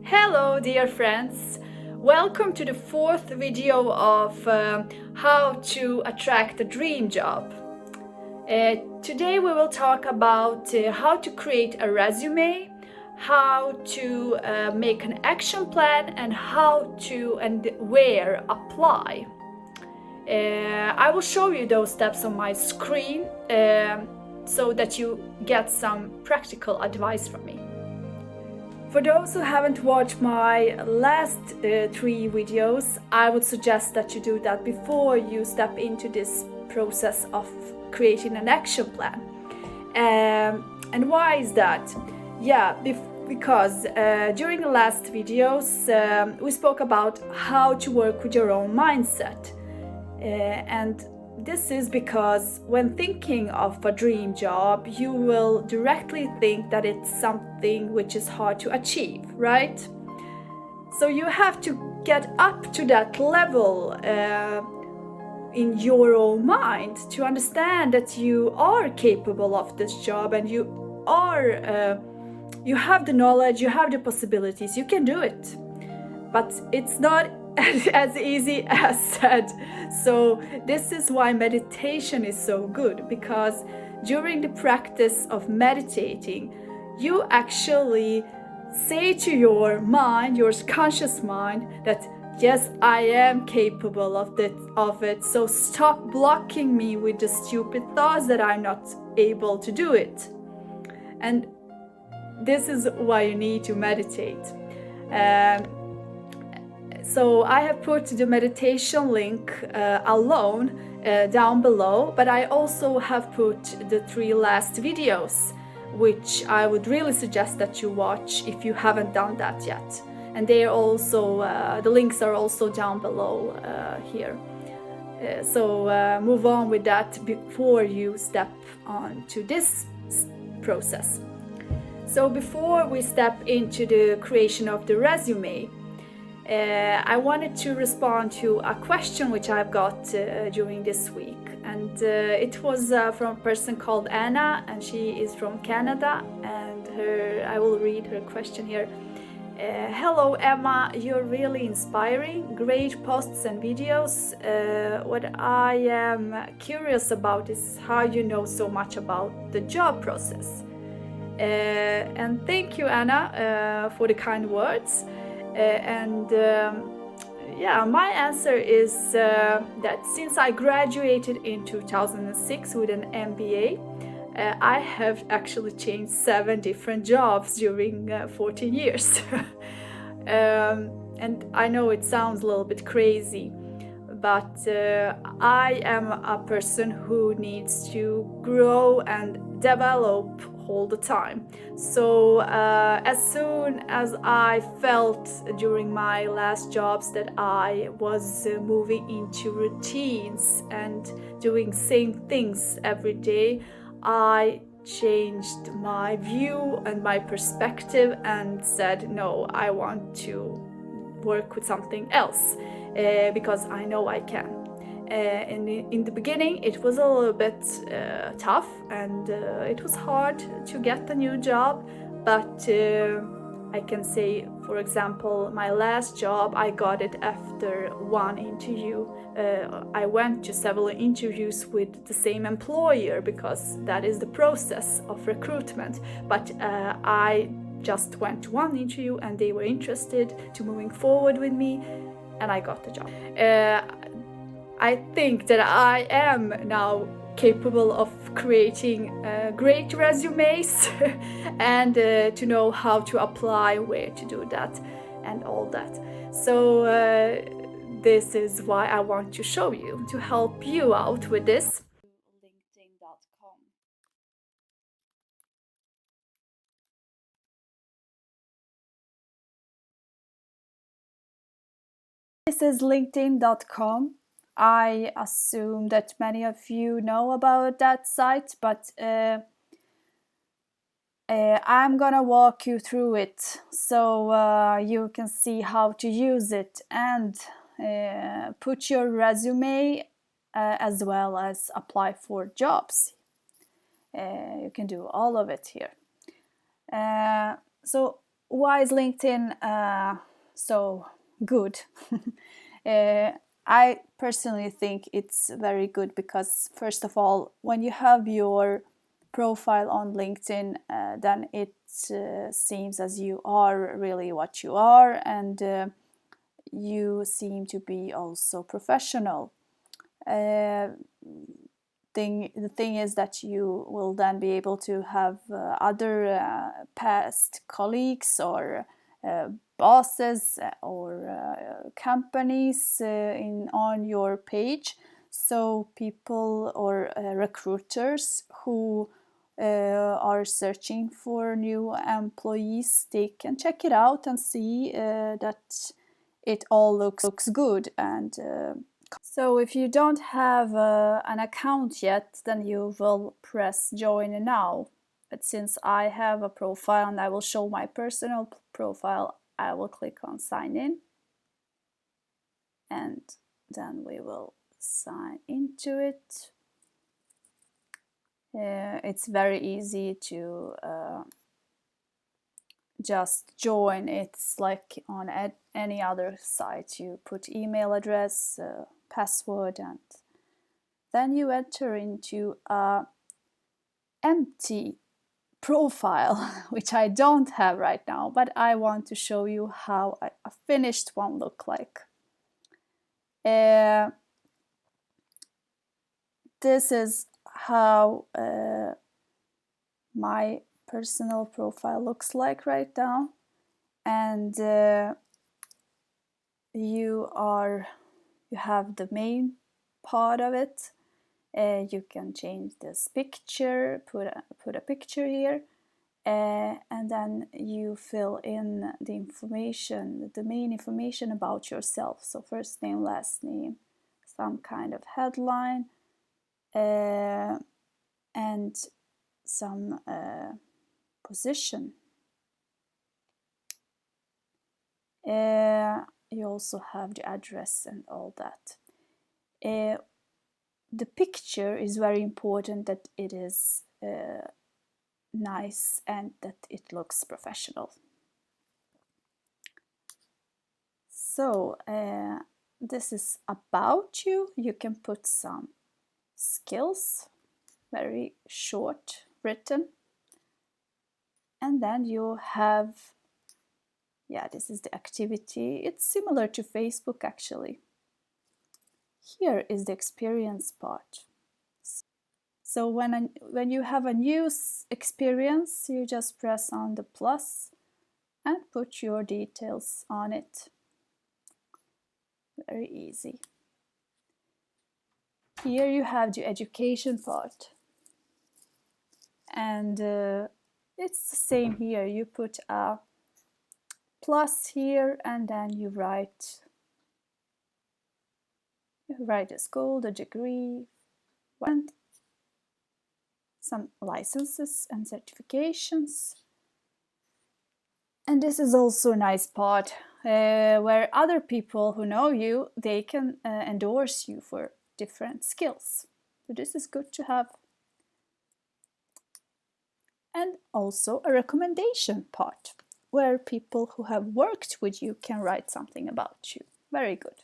Hello dear friends, welcome to the fourth video of how to attract a dream job. Today we will talk about how to create a resume, how to make an action plan, and how to and where apply. I will show you those steps on my screen so that you get some practical advice from me. For those who haven't watched my last three videos, I would suggest that you do that before you step into this process of creating an action plan. And why is that? Because during the last videos we spoke about how to work with your own mindset. And this is because when thinking of a dream job, you will directly think that it's something which is hard to achieve, right? So you have to get up to that level in your own mind to understand that you are capable of this job and you have the knowledge, you have the possibilities, you can do it. But it's not as easy as said. So this is why meditation is so good, because during the practice of meditating, you actually say to your mind, your conscious mind, that yes, I am capable of it. So stop blocking me with the stupid thoughts that I'm not able to do it. And this is why you need to meditate. So I have put the meditation link alone down below, but I also have put the three last videos, which I would really suggest that you watch if you haven't done that yet. And they are also, the links are also down below here. So move on with that before you step on to this process. So before we step into the creation of the resume, I wanted to respond to a question which I've got during this week, and it was from a person called Anna, and she is from Canada, and I will read her question here. Hello Emma, you're really inspiring, great posts and videos. What I am curious about is how you know so much about the job process. And thank you Anna for the kind words. My answer is that since I graduated in 2006 with an MBA, I have actually changed 7 different jobs during 14 years. And I know it sounds a little bit crazy, but I am a person who needs to grow and develop all the time. So as soon as I felt during my last jobs that I was moving into routines and doing same things every day, I changed my view and my perspective and said, no, I want to work with something else because I know I can. In the beginning it was a little bit tough, and it was hard to get a new job, but I can say, for example, my last job, I got it after one interview. I went to several interviews with the same employer because that is the process of recruitment, but I just went to one interview and they were interested to moving forward with me, and I got the job. I think that I am now capable of creating great resumes and to know how to apply, where to do that, and all that. So this is why I want to show you, to help you out with this. LinkedIn.com. This is LinkedIn.com. I assume that many of you know about that site, but I'm gonna walk you through it so you can see how to use it and put your resume as well as apply for jobs. You can do all of it here. So why is LinkedIn so good? I personally think it's very good because, first of all, when you have your profile on LinkedIn, then it seems as you are really what you are, and you seem to be also professional. The thing is that you will then be able to have other past colleagues or bosses or companies on your page, so people or recruiters who are searching for new employees, they can check it out and see that it all looks good. And so if you don't have an account yet, then you will press join now. But since I have a profile and I will show my personal profile, I will click on sign in, and then we will sign into it. It's very easy to just join. It's like on any other site. You put email address, password, and then you enter into a empty profile, which I don't have right now, but I want to show you how a finished one look like. This is how my personal profile looks like right now, and you have the main part of it. You can change this picture, put a picture here, and then you fill in the information, the main information about yourself. So first name, last name, some kind of headline, and some position. You also have the address and all that. The picture is very important, that it is nice and that it looks professional. So this is about you. You can put some skills, very short, written, and then you have, this is the activity. It's similar to Facebook actually. Here is the experience part. So when you have a new experience, you just press on the plus and put your details on it. Very easy. Here you have the education part, and it's the same here. You put a plus here, and then you write the school, the degree, and some licenses and certifications. And this is also a nice part where other people who know you, they can endorse you for different skills. So this is good to have. And also a recommendation part where people who have worked with you can write something about you. Very good.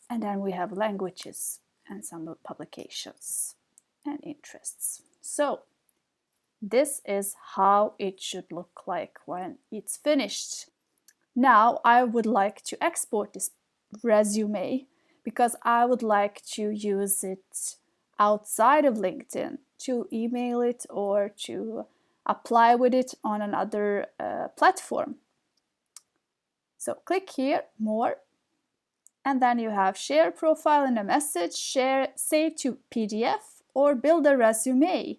And then we have languages and some publications and interests. So this is how it should look like when it's finished. Now I would like to export this resume because I would like to use it outside of LinkedIn, to email it or to apply with it on another platform. So click here, more, and then you have share profile in a message, share, save to PDF, or build a resume.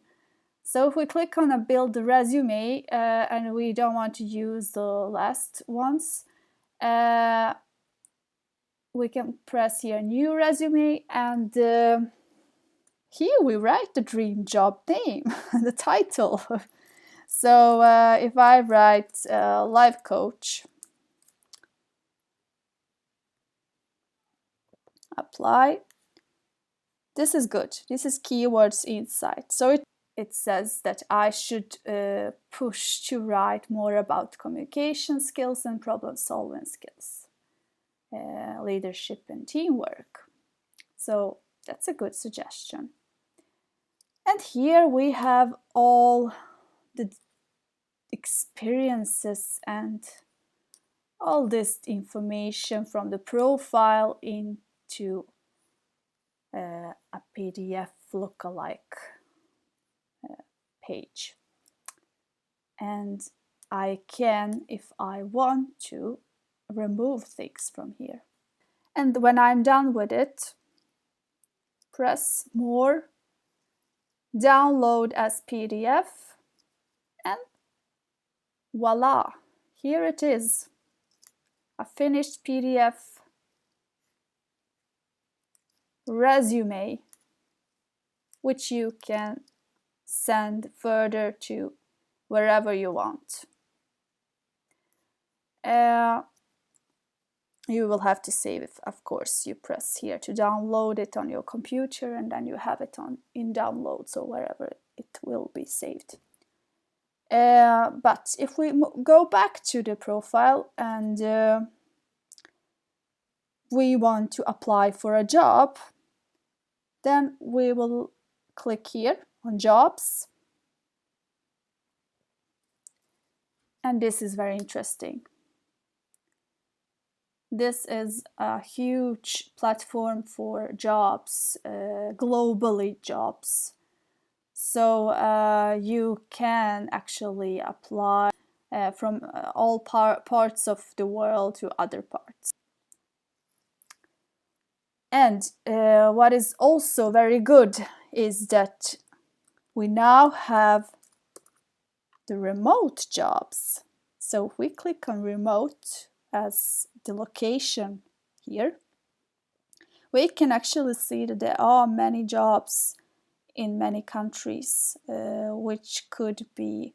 So if we click on a build a resume and we don't want to use the last ones, we can press here new resume, and here we write the dream job name, the title. So if I write life coach, apply, this is good. This is keywords inside. So it says that I should push to write more about communication skills and problem solving skills, leadership and teamwork. So that's a good suggestion. And here we have all the experiences and all this information from the profile into a PDF lookalike page. And I can, if I want to, remove things from here. And when I'm done with it, press more, download as PDF, and voila, here it is, a finished PDF resume, which you can send further to wherever you want. You will have to save it, of course. You press here to download it on your computer, and then you have it in downloads or wherever it will be saved. But if we go back to the profile and we want to apply for a job, then we will click here on jobs. And this is very interesting. This is a huge platform for jobs, globally jobs. So you can actually apply from all parts of the world to other parts. And what is also very good is that we now have the remote jobs. So if we click on remote as the location here, we can actually see that there are many jobs in many countries which could be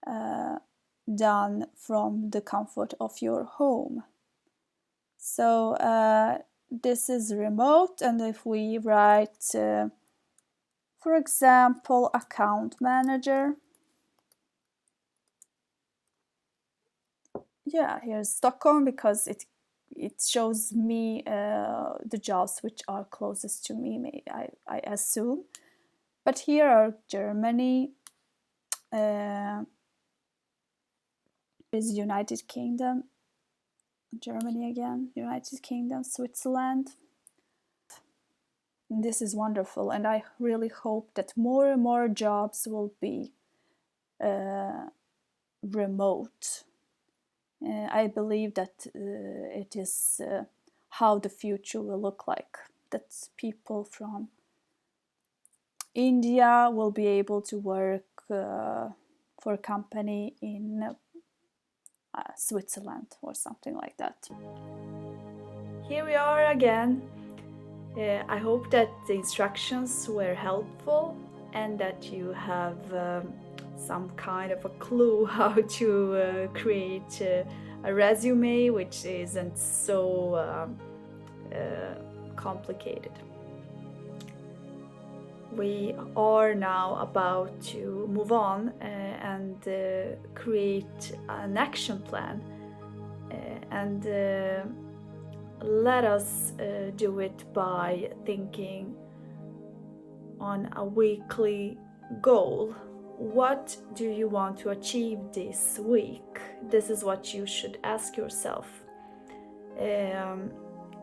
done from the comfort of your home. So this is remote, and if we write, for example, account manager, yeah, here's Stockholm because it shows me the jobs which are closest to me, I assume. But here are Germany, is United Kingdom, Germany again, United Kingdom, Switzerland. And this is wonderful, and I really hope that more and more jobs will be remote. I believe that it is how the future will look like, that people from India will be able to work for a company in Switzerland or something like that. Here we are again. I hope that the instructions were helpful and that you have some kind of a clue how to create a resume which isn't so complicated. We are now about to move on and create an action plan, and let us do it by thinking on a weekly goal. What do you want to achieve this week? This is what you should ask yourself.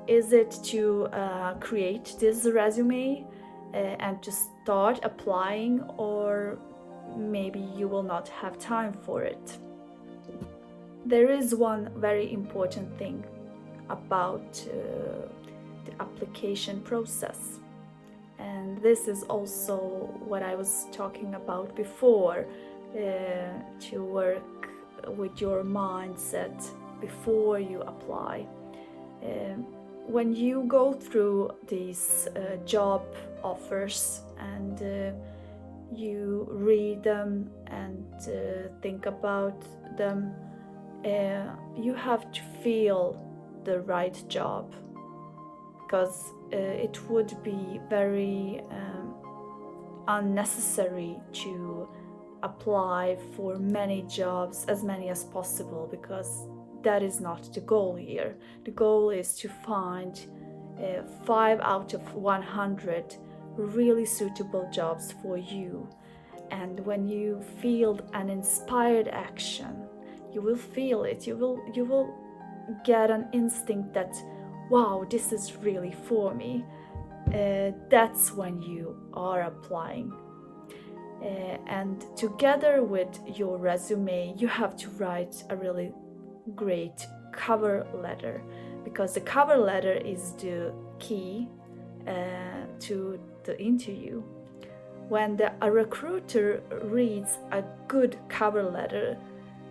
Is it to create this resume and to start applying, or maybe you will not have time for it? There is one very important thing about the application process, and this is also what I was talking about before, to work with your mindset before you apply. When you go through these job offers and you read them and think about them, you have to feel the right job, because it would be very unnecessary to apply for many jobs, as many as possible, because that is not the goal here. The goal is to find 5 out of 100 really suitable jobs for you. And when you feel an inspired action, you will feel it. You will get an instinct that, wow, this is really for me. That's when you are applying. And together with your resume, you have to write a really great cover letter, because the cover letter is the key to the interview. When a recruiter reads a good cover letter,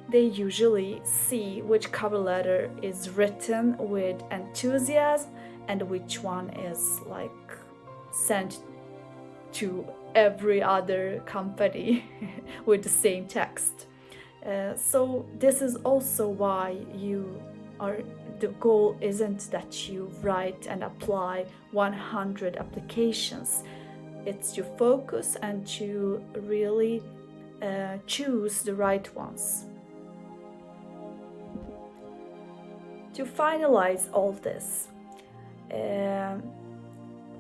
they usually see which cover letter is written with enthusiasm and which one is like sent to every other company with the same text. So this is also why the goal isn't that you write and apply 100 applications. It's to focus and to really choose the right ones. To finalize all this,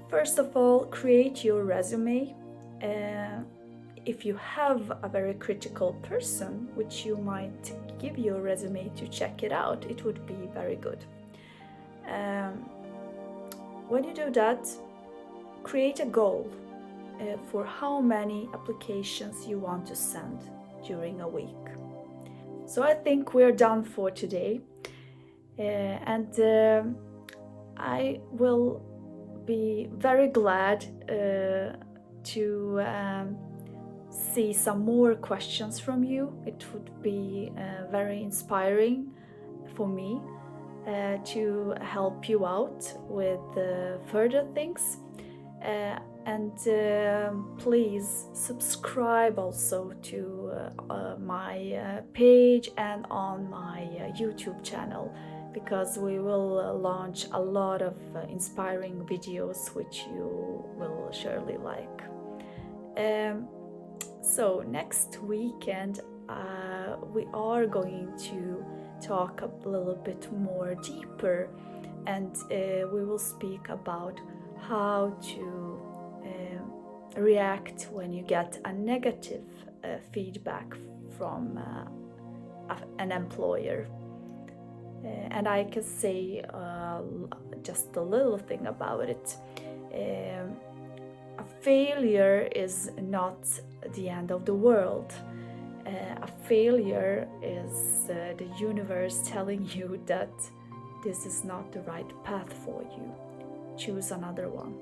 first of all, create your resume. If you have a very critical person, which you might give your resume to check it out, it would be very good. When you do that, create a goal for how many applications you want to send during a week. So I think we're done for today, and I will be very glad to see some more questions from you. It would be very inspiring for me to help you out with further things. And please subscribe also to my page and on my YouTube channel, because we will launch a lot of inspiring videos which you will surely like. So next weekend we are going to talk a little bit more deeper, and we will speak about how to react when you get a negative feedback from an employer. And I can say just a little thing about it. A failure is not the end of the world. A failure is the universe telling you that this is not the right path for you. Choose another one.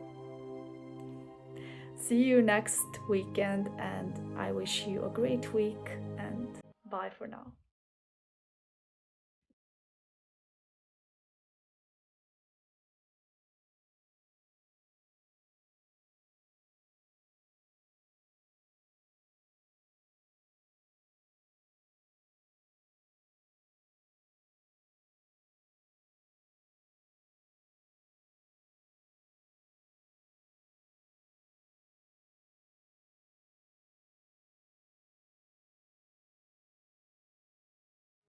See you next weekend, and I wish you a great week, and bye for now.